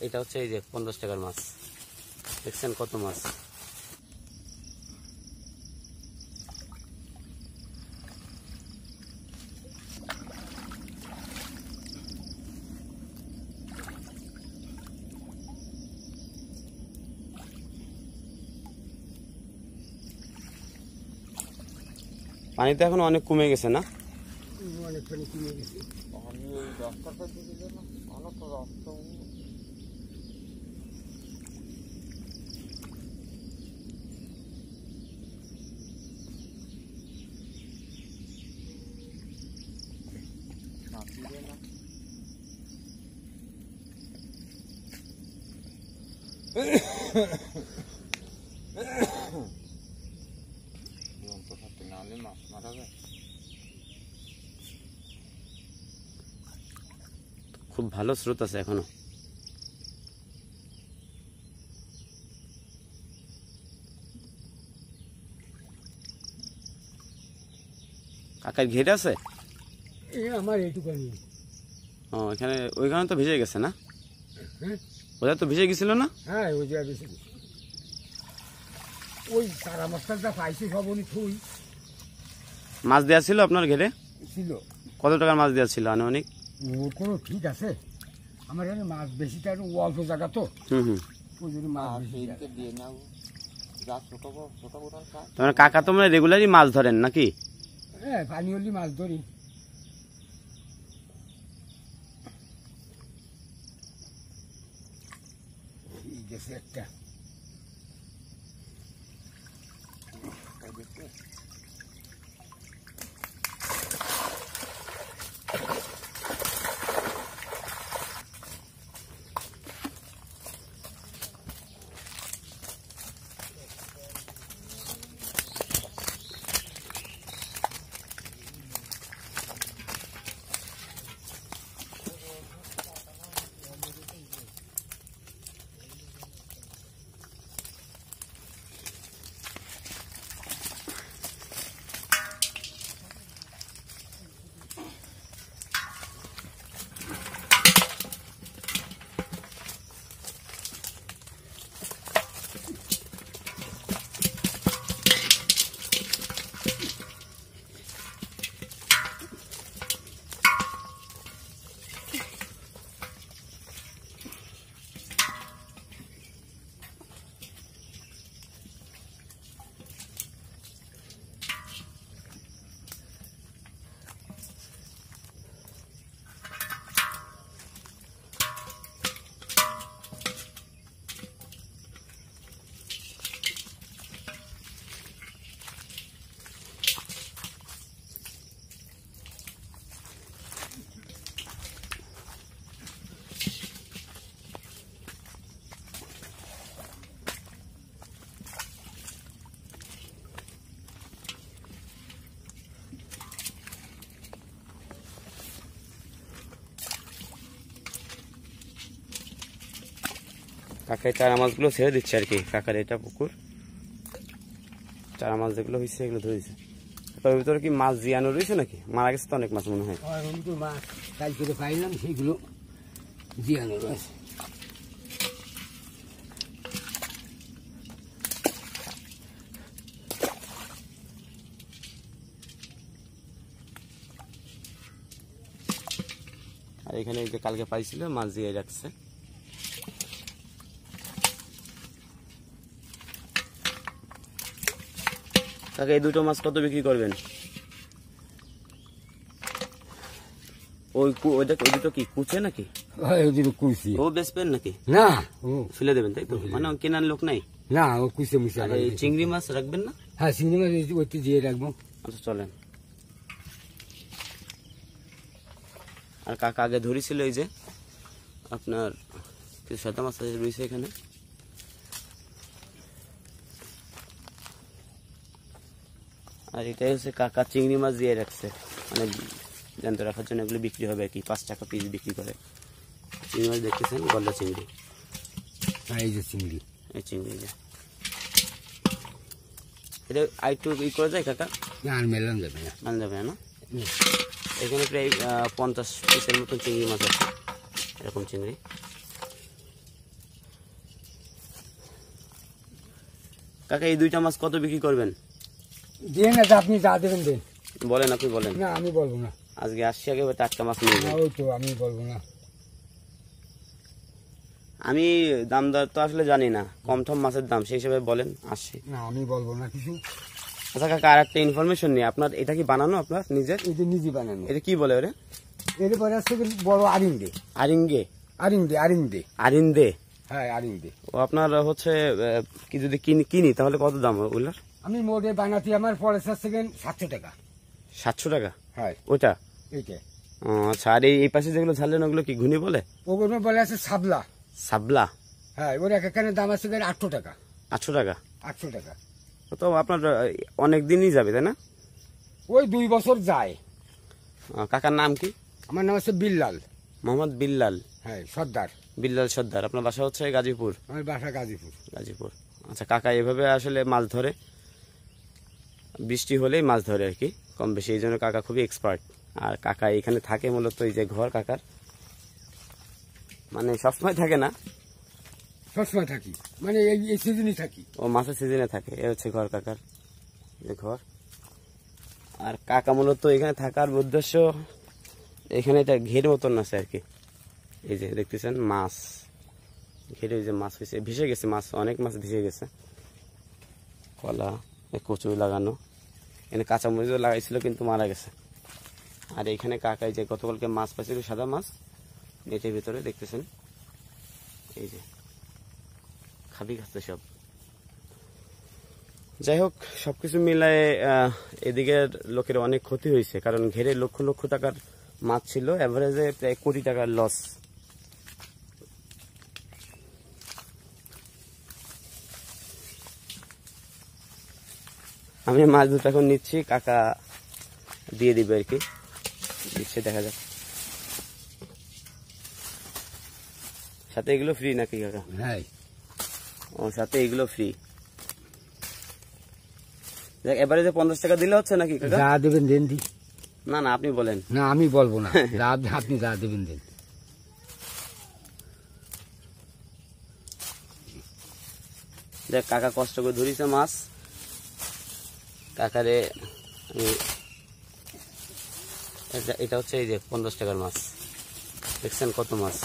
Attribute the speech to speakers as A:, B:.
A: এটা হচ্ছে এই যে 50 টাকার মাছ, দেখছেন কত মাছ। পানি তো এখন অনেক কমে গেছে না?
B: অনেক পানি কমে গেছে।
A: খুব ভালো স্রোত আছে এখনো। কাকার ঘেরে আছে
B: আমার এইটুকানি।
A: ও এখানে ওইখানে তো ভিজে গেছে না?
B: হ্যাঁ
A: ওটা তো ভিজে গেছিল না?
B: হ্যাঁ ওই জায়গা বেশি ওই সারা মাছটা পাইছি সবনি থুই।
A: মাছ দেওয়া ছিল আপনার ঘেরে?
B: ছিল।
A: কত টাকার মাছ দেওয়া ছিল আনুমানিক?
B: ওর কোনো ঠিক আছে, আমার এখানে মাছ বেশিটা অল্প জায়গা তো। ওই জন্য মাছ দিয়ে নাও।
A: তোমার কাকা তো মানে রেগুলারই মাছ ধরেন নাকি?
B: হ্যাঁ পানি হলে মাছ ধরি। ঠিক আছে একটা
A: কাকা চারা মাছগুলো ছেড়ে দিচ্ছে আর কি। কাকার এটা পুকুর, চারা মাছ যেগুলো হয়েছে এগুলো ধরেছে। তার ভিতরে কি মাছ জিয়ানো রয়েছে নাকি? মারা গেছে তো অনেক মাছ মনে হয়।
B: মাছ কাল করে পাইলাম সেগুলো জিয়ানো রয়েছে।
A: আর এখানে যে কালকে পাইছিল মাছ দিয়ে রাখছে। কাকা এই দুটো মাছ কত বিক্রি করবেন? ওই দুটো কি কুচে নাকি? ও বেচবেন নাকি?
B: না
A: ফেলে দেবেন তাই তো? মানে কেনার লোক নাই?
B: না ও কুচে মুছে।
A: এই চিংড়ি মাছ রাখবেন না?
B: হ্যাঁ চিংড়ি মাছ ওইটি দিয়ে রাখবো।
A: আচ্ছা চলেন। আর কাকা আগে ধরেছিল এই যে আপনার সাদা মাছ রয়েছে এখানে। আর এটাই হচ্ছে কাকা চিংড়ি মাছ দিয়ে রাখছে, মানে জ্যান্ত রাখার জন্য। এগুলো বিক্রি হবে আর কি, 5 টাকা পিস বিক্রি করে। চিংড়ি মাছ দেখতেছেন, গলদা চিংড়ি।
B: এই যে চিংড়ি,
A: এই চিংড়ি এটা আরেকটু ই করা যায় কাকা?
B: আর মেলান যাবে না,
A: মান যাবে না। এখানে প্রায় 50 পিসের মতন চিংড়ি মাছ আছে, এরকম চিংড়ি। কাকা এই দুইটা মাছ কত বিক্রি করবেন?
B: দিয়ে না যে আপনি যা দেবেন দেন।
A: বলেন, আপনি বলেন।
B: না আমি বলবো না।
A: আজকে আসছি একেবারে টাটকা মাছ নিয়ে
B: না,
A: যাবেন।
B: ওই তো আমি বলবো না।
A: আমি দাম দর তো আসলে জানি না, কম টম মাছের দাম সেই হিসেবে বলেন, আসছি।
B: না আমি বলবো না কিছু।
A: আচ্ছা কাকা, আর একটা ইনফরমেশন নিয়ে, আপনার এটা কি বানানো আপনার নিজের?
B: এটা নিজে বানানো।
A: এটা কি বলে ওরে?
B: এরপরে আছে বড় আরিন্দে।
A: আরিঙ্গে?
B: আরিন্দে আরিন্দে
A: আরিন্দে?
B: হ্যাঁ আরিন্দে।
A: ও আপনার হচ্ছে কি যদি কিনি তাহলে কত দাম ওগুলার?
B: আমি মোটে বানাতে আমার পড়েছে 700 টাকা।
A: 700 টাকা?
B: হ্যাঁ
A: ওটা?
B: এইটা।
A: ও আচ্ছা, আর এই পাশে যেগুলো ঝাললেন ওগুলো কি ঘুনি বলে?
B: ওগুলো বলে আছে সাবলা।
A: সাবলা?
B: হ্যাঁ ওর এক একখানের দাম আছে 800 টাকা।
A: 800 টাকা?
B: 800 টাকা।
A: তো আপনার অনেক দিনই যাবে তাই না?
B: ওই 2 বছর যায়।
A: কাকার নাম কি?
B: আমার নাম আছে বিল্লাল।
A: মোহাম্মদ বিল্লাল?
B: হ্যাঁ সর্দার।
A: বিল্লাল সর্দার। আপনার বাসা হচ্ছে গাজীপুর?
B: আমার বাসা গাজীপুর।
A: গাজীপুর। আচ্ছা কাকা এভাবে আসলে মাছ ধরে, বৃষ্টি হলেই মাছ ধরে আর কি, কম বেশি, এই জন্য কাকা খুবই এক্সপার্ট। আর কাকা এখানে থাকে মূলত, এই যে ঘর কাকার, মানে সবসময় থাকে না,
B: সবসময় থাকি, মানে এই সিজনই থাকি।
A: ও মাছের সিজনে থাকে। এ হচ্ছে ঘর কাকার, যে ঘর। আর কাকা মূলত এখানে থাকার উদ্দেশ্য, এখানে এটা ঘের মতন আছে আর কি, এই যে দেখতেছেন মাছ ঘেরে, ওই যে মাছ হয়েছে, ভেসে গেছে মাছ, অনেক মাছ ভেসে গেছে। কলা, কচু লাগানো, এখানে কাঁচামরিচও লাগাইছিল কিন্তু মারা গেছে। আর এখানে কাকাই যে গতকালকে মাছ পাইছিল, সাদা মাছ, নেটের ভিতরে দেখতেছেন, এই যে খাবি খাচ্ছে সব। যাই হোক, সবকিছু মিলায় এদিকের লোকের অনেক ক্ষতি হয়েছে, কারণ ঘেরে লক্ষ লক্ষ টাকার মাছ ছিল, এভারেজে প্রায় কোটি টাকার লস। আমি মাছ দুটো এখন নিচ্ছি, কাকা দিয়ে দিবে আর কি, দিচ্ছে দেখা যাক। সাথে এগুলো ফ্রি নাকি কাকা?
B: হ্যাঁ।
A: ও সাথে এগুলো ফ্রি। দেখ এবারে যে 50 টাকা দিলে হচ্ছে নাকি কাকা?
B: যা দেবেন দেন দি।
A: না না আপনি বলেন।
B: না আমি বলবো না, আপনি যা দেবেন দেন।
A: দেখ কাকা কষ্ট করে ধরিছে মাছ, কাকারে এটা হচ্ছে এই যে 50 টাকার মাছ, দেখছেন কত মাছ।